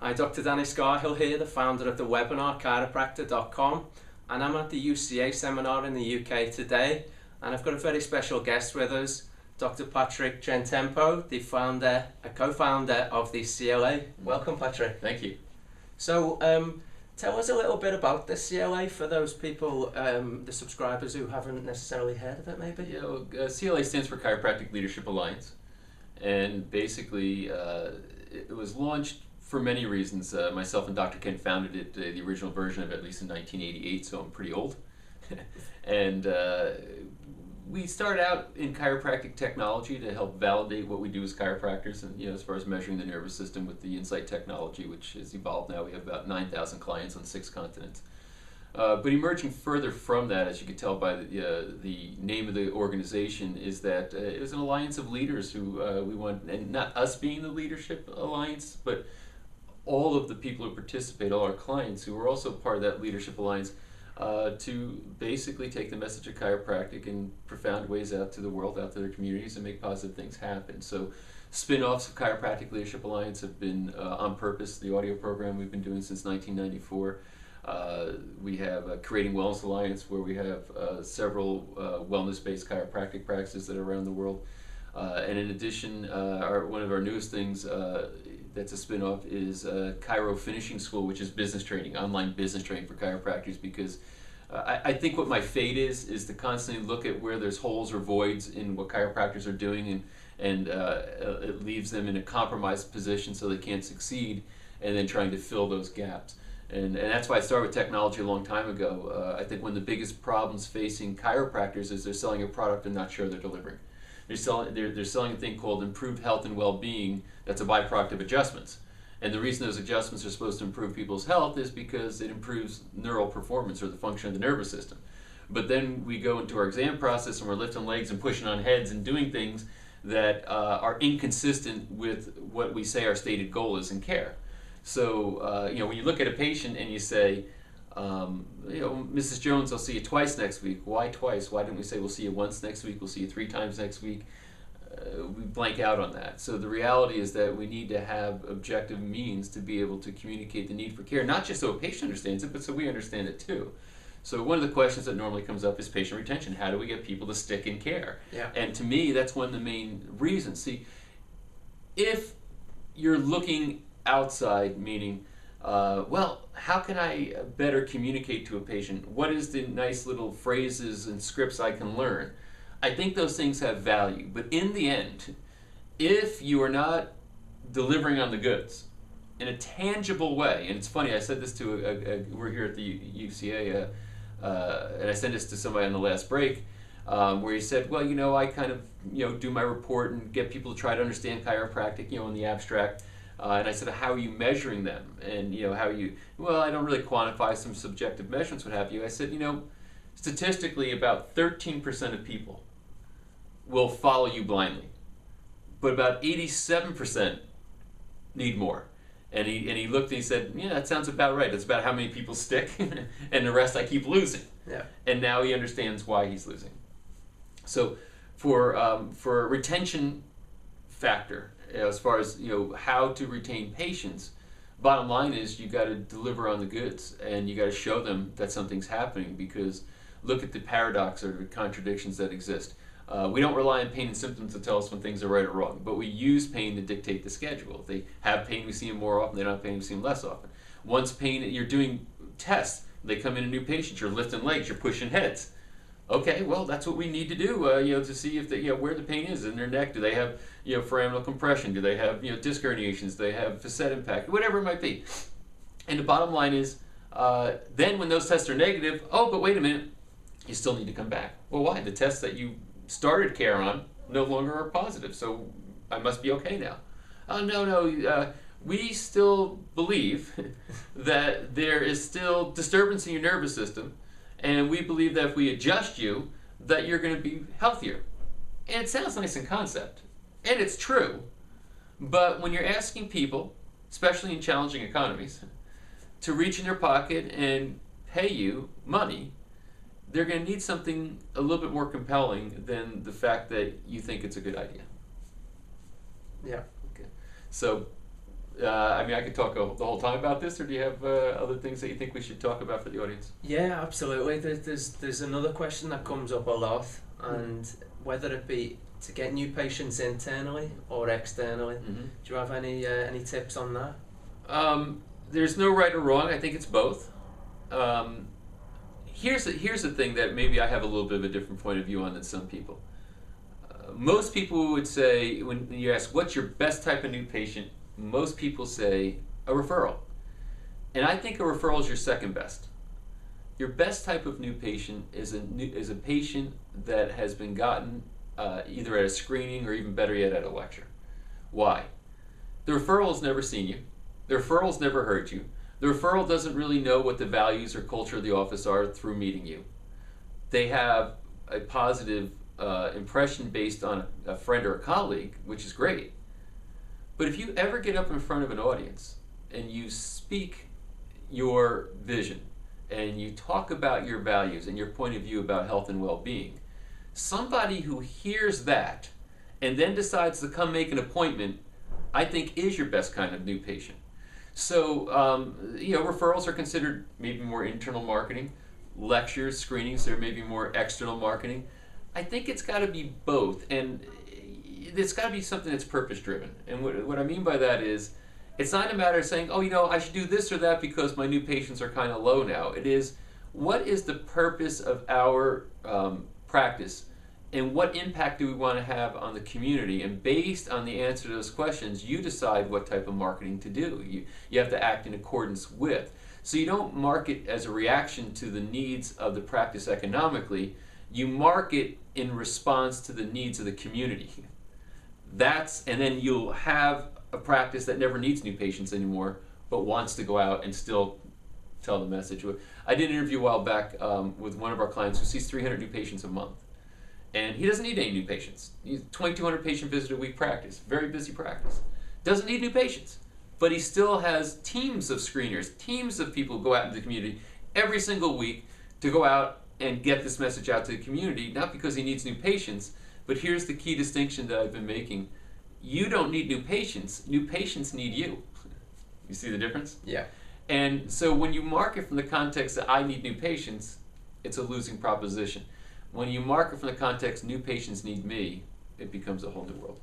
I'm Dr. Danny Scarhill here, the founder of the webinar Chiopractor.com, and I'm at the UCA seminar in the UK today, and I've got a very special guest with us, Dr. Patick Gentempo, the co-founder of the CLA. Welcome, Patick. Thank you. So, tell us a little bit about the CLA for those people, the subscribers who haven't necessarily heard of it, maybe. CLA stands for Chiropractic Leadership Alliance, and basically it was launched for many reasons. Myself and Dr. Ken founded it, the original version of it, at least in 1988, so I'm pretty old. And we started out in chiropractic technology to help validate what we do as chiropractors, and as far as measuring the nervous system with the Insight technology, which has evolved now. We have about 9,000 clients on 6 continents. But emerging further from that, as you can tell by the name of the organization, is that it was an alliance of leaders who we want, and not us being the leadership alliance, but all of the people who participate, all our clients who are also part of that leadership alliance, to basically take the message of chiropractic in profound ways out to the world, out to their communities, and make positive things happen. So spin-offs of Chiropractic Leadership Alliance have been On Purpose, the audio program we've been doing since 1994. We have Creating Wellness Alliance, where we have several wellness-based chiropractic practices that are around the world. And in addition, one of our newest things that's a spin-off is Chiro Finishing School, which is business training, online business training for chiropractors, because I think what my fate is to constantly look at where there's holes or voids in what chiropractors are doing, and it leaves them in a compromised position so they can't succeed, and then trying to fill those gaps. And that's why I started with technology a long time ago. I think one of the biggest problems facing chiropractors is they're selling a product and not sure they're delivering. They're selling a thing called improved health and well-being that's a byproduct of adjustments. And the reason those adjustments are supposed to improve people's health is because it improves neural performance, or the function of the nervous system. But then we go into our exam process and we're lifting legs and pushing on heads and doing things that are inconsistent with what we say our stated goal is in care. So when you look at a patient and you say, Mrs. Jones, I'll see you twice next week. Why twice? Why didn't we say we'll see you once next week, we'll see you 3 times next week? We blank out on that. So the reality is that we need to have objective means to be able to communicate the need for care, not just so a patient understands it, but so we understand it too. So one of the questions that normally comes up is patient retention. How do we get people to stick in care? Yeah. And to me, that's one of the main reasons. See, if you're looking outside, meaning, how can I better communicate to a patient? What is the nice little phrases and scripts I can learn? I think those things have value, but in the end, if you are not delivering on the goods in a tangible way, and it's funny, I said this to we're here at the UCA, and I sent this to somebody on the last break, where he said, well, I kind of, do my report and get people to try to understand chiropractic, in the abstract. And I said, how are you measuring them? And, I don't really quantify some subjective measurements, what have you. I said, statistically, about 13% of people will follow you blindly, but about 87% need more. And he looked and he said, yeah, that sounds about right. That's about how many people stick, and the rest I keep losing. Yeah. And now he understands why he's losing. So for a retention factor, as far as how to retain patients, bottom line is you got to deliver on the goods, and you got to show them that something's happening, because look at the paradox or the contradictions that exist. We don't rely on pain and symptoms to tell us when things are right or wrong, but we use pain to dictate the schedule. If they have pain, we see them more often. They don't have pain, we see them less often. Once pain, you're doing tests, they come in a new patient, you're lifting legs, you're pushing heads. Okay, well, that's what we need to do, to see if where the pain is in their neck. Do they have, foraminal compression? Do they have, disc herniations? Do they have facet impact? Whatever it might be. And the bottom line is, then when those tests are negative, oh, but wait a minute, you still need to come back. Well, why? The tests that you started care on no longer are positive, so I must be okay now. No, we still believe that there is still disturbance in your nervous system, and we believe that if we adjust you, that you're going to be healthier. And it sounds nice in concept, and it's true, but when you're asking people, especially in challenging economies, to reach in their pocket and pay you money, they're going to need something a little bit more compelling than the fact that you think it's a good idea. Yeah. Okay. So I mean, I could talk the whole time about this, or do you have other things that you think we should talk about for the audience? Yeah, absolutely. There's another question that comes up a lot, and whether it be to get new patients internally or externally. Mm-hmm. Do you have any tips on that? There's no right or wrong. I think it's both. Here's the thing that maybe I have a little bit of a different point of view on than some people. Most people would say, when you ask what's your best type of new patient, most people say a referral. And I think a referral is your second best. Your best type of new patient is a patient that has been gotten either at a screening or even better yet at a lecture. Why? The referral has never seen you. The referral's never heard you. The referral doesn't really know what the values or culture of the office are through meeting you. They have a positive impression based on a friend or a colleague, which is great. But if you ever get up in front of an audience and you speak your vision and you talk about your values and your point of view about health and well-being, somebody who hears that and then decides to come make an appointment, I think is your best kind of new patient. So, referrals are considered maybe more internal marketing. Lectures, screenings, they're maybe more external marketing. I think it's got to be both, and it's got to be something that's purpose-driven. And what I mean by that is, it's not a matter of saying, I should do this or that because my new patients are kind of low now. It is, what is the purpose of our practice, and what impact do we want to have on the community? And based on the answer to those questions, you decide what type of marketing to do. You have to act in accordance with. So you don't market as a reaction to the needs of the practice economically. You market in response to the needs of the community. And then you'll have a practice that never needs new patients anymore, but wants to go out and still tell the message. I did an interview a while back with one of our clients who sees 300 new patients a month. And he doesn't need any new patients. He's 2,200 patient visit a week practice, very busy practice. Doesn't need new patients. But he still has teams of screeners, teams of people who go out into the community every single week to go out and get this message out to the community, not because he needs new patients, but here's the key distinction that I've been making. You don't need new patients need you. You see the difference? Yeah. And so when you market from the context that I need new patients, it's a losing proposition. When you market from the context new patients need me, it becomes a whole new world.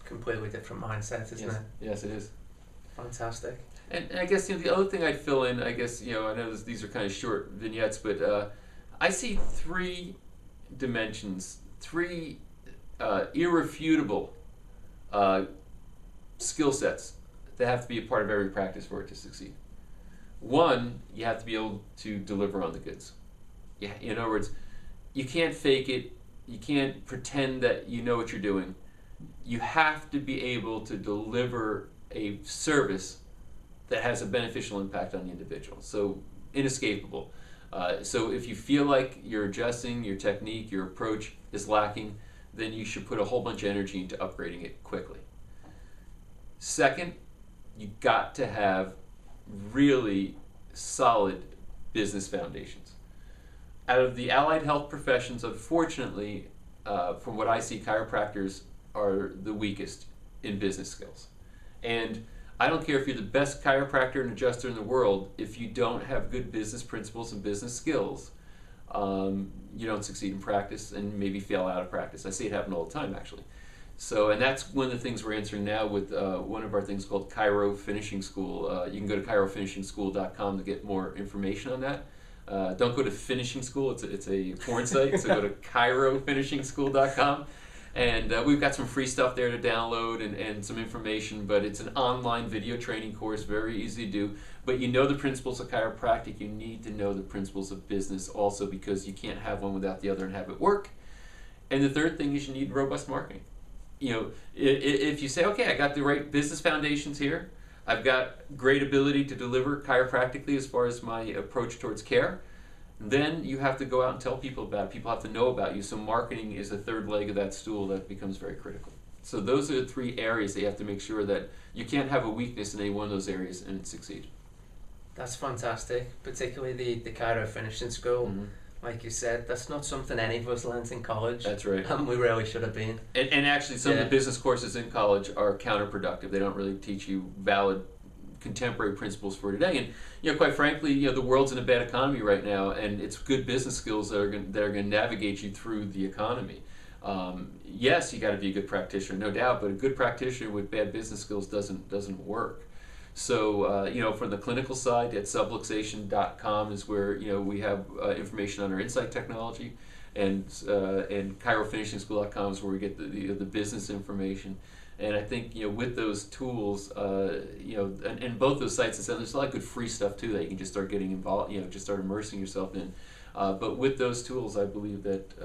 Completely different mindset, isn't it? Yes, it is. Fantastic. And I guess the other thing I'd fill in, I know these are kind of short vignettes, but I see three dimensions, three irrefutable skill sets that have to be a part of every practice for it to succeed. One, you have to be able to deliver on the goods. Yeah, in other words, you can't fake it. You can't pretend that you know what you're doing. You have to be able to deliver a service that has a beneficial impact on the individual. So inescapable. So if you feel like you're adjusting your technique, your approach is lacking, then you should put a whole bunch of energy into upgrading it quickly. Second, you got to have really solid business foundations. Out of the allied health professions, unfortunately, from what I see, chiropractors are the weakest in business skills. And I don't care if you're the best chiropractor and adjuster in the world, if you don't have good business principles and business skills, you don't succeed in practice and maybe fail out of practice. I see it happen all the time, actually. So, and that's one of the things we're answering now with one of our things called Chiro Finishing School. You can go to chirofinishingschool.com to get more information on that. Don't go to Finishing School, it's a porn site, so go to chirofinishingschool.com. And we've got some free stuff there to download and some information, but it's an online video training course, very easy to do. But you know the principles of chiropractic, you need to know the principles of business also, because you can't have one without the other and have it work. And the third thing is you need robust marketing. You know, if you say, okay, I got the right business foundations here, I've got great ability to deliver chiropractically as far as my approach towards care, then you have to go out and tell people about it. People have to know about you. So marketing is the third leg of that stool that becomes very critical. So those are the three areas that you have to make sure that you can't have a weakness in any one of those areas and succeed. That's fantastic, particularly the Chiro Finishing School. Mm-hmm. Like you said, that's not something any of us learnt in college. That's right. And we really should have been. And actually some of the business courses in college are counterproductive. They don't really teach you valid contemporary principles for today. And quite frankly, the world's in a bad economy right now, and it's good business skills that are going to navigate you through the economy. Yes, you got to be a good practitioner, no doubt, but a good practitioner with bad business skills doesn't work. So, from the clinical side, at subluxation.com is where we have information on our insight technology, and chirofinishingschool.com is where we get the business information. And I think with those tools, and both those sites, there's a lot of good free stuff too that you can just start getting involved, just start immersing yourself in. But with those tools, I believe that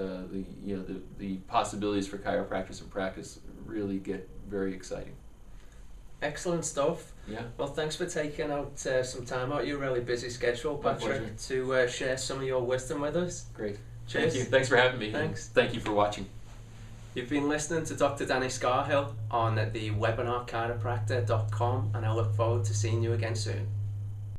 the possibilities for chiropractors and practice really get very exciting. Excellent stuff. Yeah. Well, thanks for taking out some time out your really busy schedule, Patrick, to share some of your wisdom with us. Great. Cheers. Thank you. Thanks for having me. Thanks. Thank you for watching. You've been listening to Dr. Danny Scarhill on the webinarchiropractor.com, and I look forward to seeing you again soon.